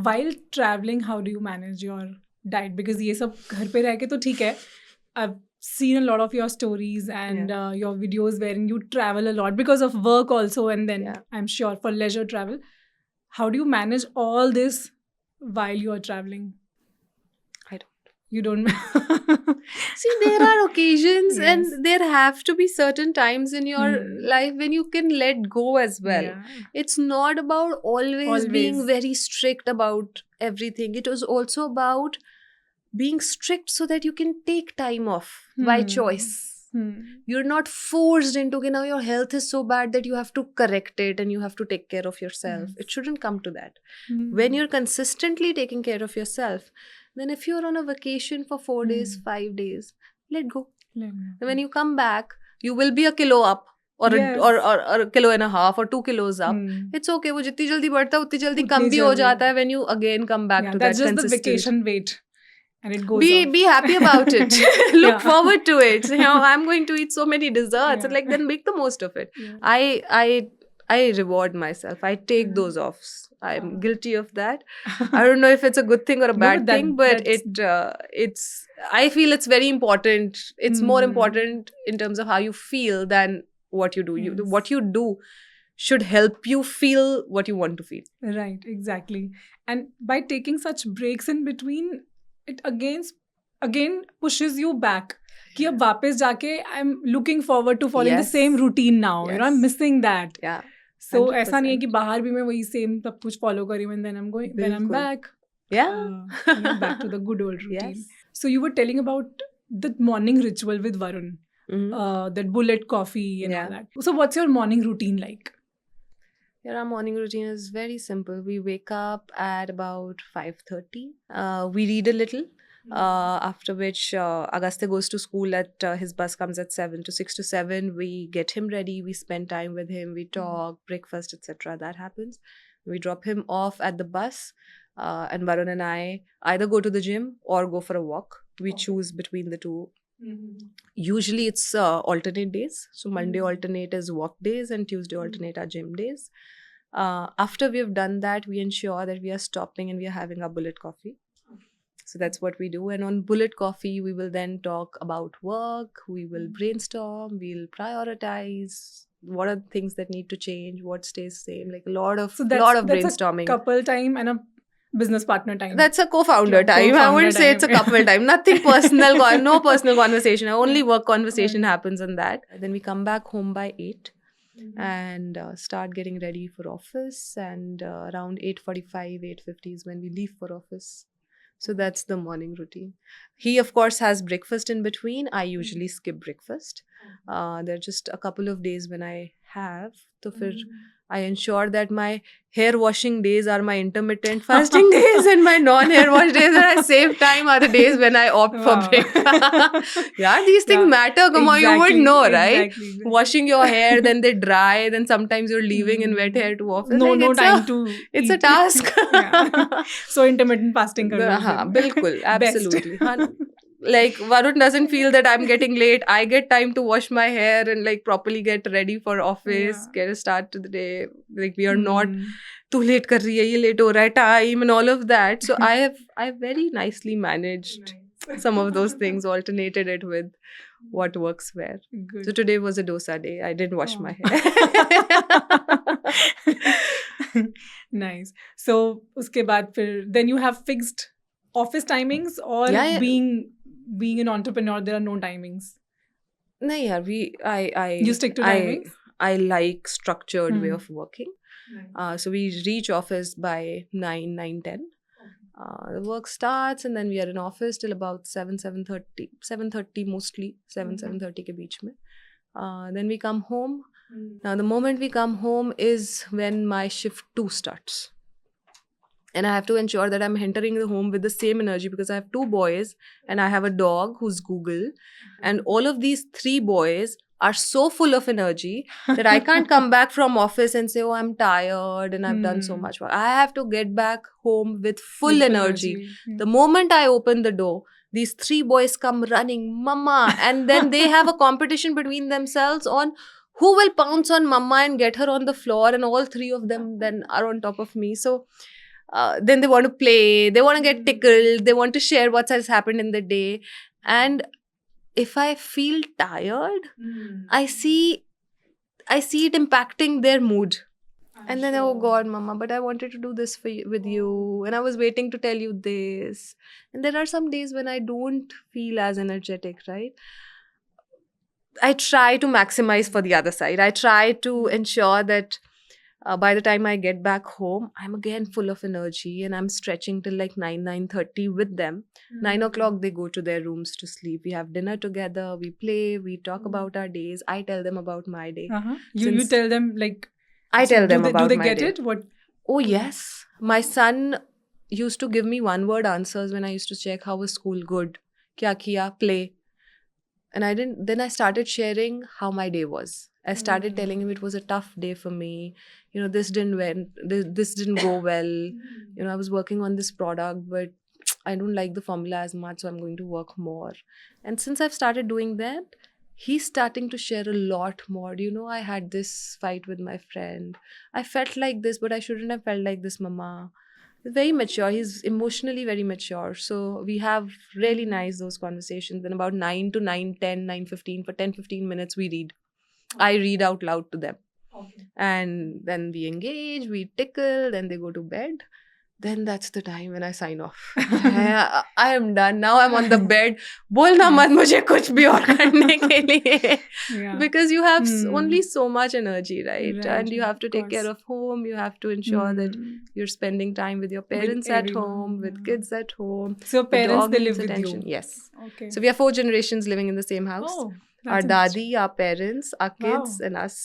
while traveling, how do you manage your diet? Because ये सब घर पे रह के तो ठीक है. I've seen a lot of your stories and your videos wherein you travel a lot because of work also, and then I'm sure for leisure travel. How do you manage all this while you are traveling? I don't. You don't. See, there are occasions and there have to be certain times in your life when you can let go as well. It's not about always being very strict about everything. It was also about being strict so that you can take time off by choice. You're not forced into, now your health is so bad that you have to correct it and you have to take care of yourself. It shouldn't come to that. When you're consistently taking care of yourself, then if you're on a vacation for 4 days, 5 days, let go. When you come back, you will be a kilo up or a kilo and a half or 2 kilos up. It's okay. वो जितनी जल्दी बढ़ता है उतनी जल्दी कम भी हो जाता है when you again come back to that that's just consistent. the vacation weight. And it goes be happy about it. Look forward to it. I'm going to eat so many desserts. And then make the most of it. I reward myself. I take those offs. I'm guilty of that. I don't know if it's a good thing or a bad thing, but it's I feel it's very important. It's more important in terms of how you feel than what you do. What you do should help you feel what you want to feel. Right, exactly. And by taking such breaks in between, it again pushes you back. कि अब वापस जाके I'm looking forward to following the same routine now. I'm missing that. Yeah. So 100%. ऐसा नहीं है कि बाहर भी मैं वही same सब कुछ follow करी and then I'm back. Back to the good old routine. Yes. So you were telling about the morning ritual with Varun. That bullet coffee and all that. So what's your morning routine like? Our morning routine is very simple. We wake up at about 5:30. We read a little. After which Agastya goes to school at his bus comes at 7 to 6 to 7. We get him ready. We spend time with him. We talk, breakfast, etc. That happens. We drop him off at the bus. And Varun and I either go to the gym or go for a walk. We choose between the two. Usually it's alternate days. So Monday alternate is walk days and Tuesday alternate are gym days. After we have done that, we ensure that we are stopping and we are having our bullet coffee. So that's what we do. And on bullet coffee, we will then talk about work. We will brainstorm. We'll prioritize what are the things that need to change, what stays same. Like a lot of brainstorming. That's a couple time and a business partner time. That's a co-founder time. I wouldn't say it's a couple time. Nothing personal, no personal conversation. Only work conversation happens in that. Then we come back home by 8 and start getting ready for office. And around 8:45, 8:50 is when we leave for office. So that's the morning routine. He, of course, has breakfast in between. I usually skip breakfast. There are just a couple of days when I have. So I ensure that my hair washing days are my intermittent fasting days and my non-hair wash days that I save time are the days when I opt for breakfast. These things matter. Come on, you would know, right? Exactly. Washing your hair, then they dry, then sometimes you're leaving in wet hair to office. No time to It's a task. So intermittent fasting. Bilkul, absolutely. Like Varun doesn't feel that I'm getting late. I get time to wash my hair and properly get ready for office, get a start to the day. We are not too late kar rahi hai, ye late ho raha hai, time and all of that. So I have very nicely managed some of those things, alternated it with what works where. Good. So today was a dosa day. I didn't wash my hair. Nice. So uske baad then you have fixed office timings or being an entrepreneur, there are no timings? No, you stick to timings? I like structured way of working. Nice. So we reach office by 9:10. The work starts and then we are in office till about 7:30 mostly, 7:30 ke beech mein. Then we come home. Now the moment we come home is when my shift 2 starts. And I have to ensure that I'm entering the home with the same energy because I have 2 boys and I have a dog who's Google. And all of these 3 boys are so full of energy that I can't come back from office and say, oh, I'm tired and I've done so much work. I have to get back home with full energy. The moment I open the door, these 3 boys come running, Mama. And then they have a competition between themselves on who will pounce on Mama and get her on the floor. And all 3 of them then are on top of me. So then they want to play, they want to get tickled, they want to share what has happened in the day. And if I feel tired, I see it impacting their mood. And then, oh God, Mama, but I wanted to do this for you, with you, and I was waiting to tell you this. And there are some days when I don't feel as energetic, right? I try to maximize for the other side. I try to ensure that by the time I get back home, I'm again full of energy, and I'm stretching till like 9:30 with them. 9 o'clock, they go to their rooms to sleep. We have dinner together, we play, we talk about our days. I tell them about my day. You Since- tell them like, I tell them about do they my get day. it? What? Oh, yes. My son used to give me one-word answers when I used to check how was school. Good. Kya kiya? Play. And I didn't. Then I started sharing how my day was. I started telling him it was a tough day for me. You know, this didn't go well. You know, I was working on this product, but I don't like the formula as much, so I'm going to work more. And since I've started doing that, he's starting to share a lot more. You know, I had this fight with my friend. I felt like this, but I shouldn't have felt like this, Mama. He's very mature. He's emotionally very mature. So we have really nice those conversations. Then about 9 to 9:10, 9:15, for 10-15 minutes we read. I read out loud to them. And then we engage, we tickle, then they go to bed. Then that's the time when I sign off. I am done. Now I'm on the bed. बोलना मत मुझे कुछ भी और करने के लिए. Because you have only so much energy, right? And you have to take care of home. You have to ensure that you're spending time with your parents at home, with kids at home. So parents, dog they needs live with attention. you. Yes. Okay. So we are 4 generations living in the same house. Oh, Our that's daddy, our parents, our kids, Wow. and us.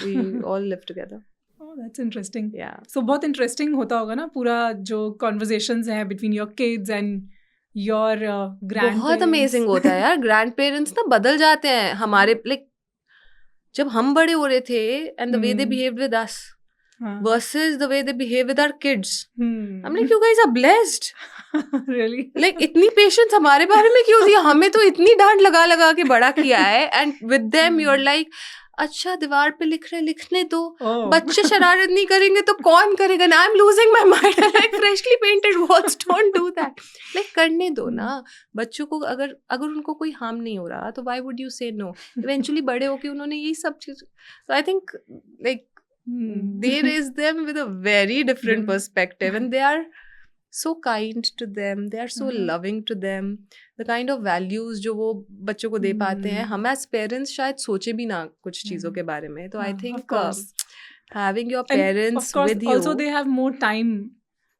We all live together. Oh, that's interesting. Yeah. So बहुत interesting होता होगा ना पूरा जो conversations हैं between your kids and your grandparents. बहुत amazing होता है यार. Grandparents ना बदल जाते हैं हमारे, like जब हम बड़े हो रहे थे and the way they behaved with us versus the way they behave with our kids. I'm like, you guys are blessed. Really? Like इतनी patience हमारे बारे में क्यों दिया? हमें तो इतनी डांट लगा लगा के बड़ा किया है. And with them you're like, अच्छा दीवार पे लिख रहे, लिखने दो. बच्चे शरारत नहीं करेंगे तो कौन करेगा? And I'm losing my mind. Like freshly painted walls, don't do that. Like करने दो ना. बच्चों को अगर उनको कोई harm नहीं हो रहा तो why would you say no? Eventually बड़े होके उन्होंने यही सब चीज. So I think like they raise them with a very different perspective, and they are so kind to them. They are so loving to them. The kind of values जो वो बच्चों को दे पाते हैं, हम as parents शायद सोचे भी ना कुछ चीज़ों के बारे में. तो I think having your parents of course, with you. Also they have more time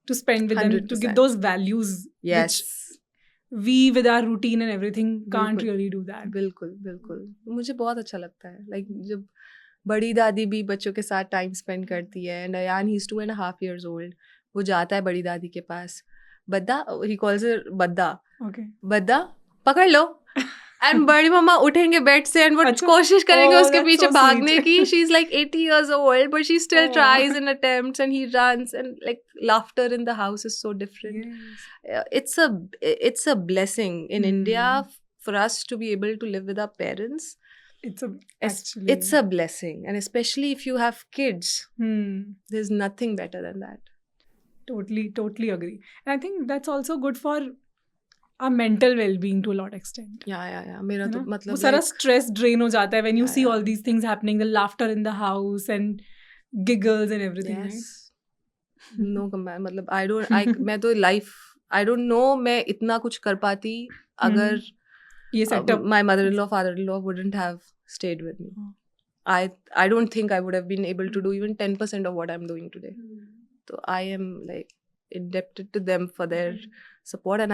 to spend with them to 100%. give those values. Yes. Which we with our routine and everything can't बिल्कुल. really do that. बिल्कुल बिल्कुल. मुझे बहुत अच्छा लगता है. Like जब बड़ी दादी भी बच्चों के साथ टाइम स्पेंड करती है. And Ayan, he's 2.5 years old. वो जाता है बड़ी दादी के पास. Badda, he calls her Badda. Okay. Badda पकड़ लो. And बड़ी मम्मा उठेंगे बेड से and वो कोशिश करेंगे उसके that's पीछे so भागने sweet. की. She's like 80 years old, but she still Oh. tries and attempts, and he runs, and like laughter in the house is so different. Yes. It's a blessing in India for us to be able to live with our parents. It's a blessing, and especially if you have kids, there's nothing better than that. Totally agree. And I think that's also good for our mental well-being to a lot extent. Yeah. मेरा तो मतलब वो सारा like, stress drain हो जाता है when you Yeah, see yeah. all these things happening, the laughter in the house and giggles and everything, yes. No comment. मतलब मैं तो I don't know मैं इतना कुछ कर पाती अगर ये setup. my mother-in-law, father-in-law wouldn't have stayed with me. I don't think I would have been able to do even 10% of what I'm doing today. So I am like indebted to them for their support, and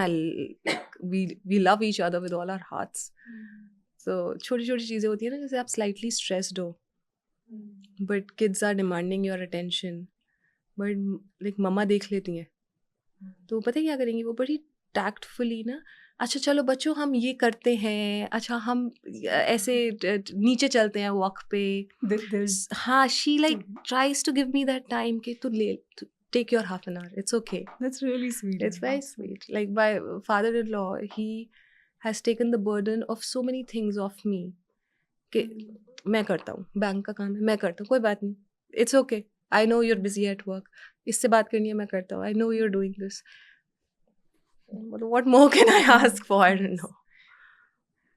we love each other with all our hearts. So छोटी छोटी चीजें होती है ना, जैसे आप slightly stressed हो, but kids are demanding your attention, but like मम्मा देख लेती हैं, तो पता है क्या करेंगी वो बड़ी tactfully ना, अच्छा चलो बच्चों हम ये करते हैं, अच्छा हम ऐसे नीचे चलते हैं वॉक पे. हाँ, she like tries to give me that time कि तू ले take your half an hour, it's okay. That's really sweet. It's very sweet. Like my father-in-law, he has taken the burden of so many things off me कि मैं करता हूँ, bank का काम है मैं करता हूँ, कोई बात नहीं, it's okay. I know you're busy at work. इससे बात करनी है मैं करता हूँ. I know you're doing this. What more can I ask for? I don't know.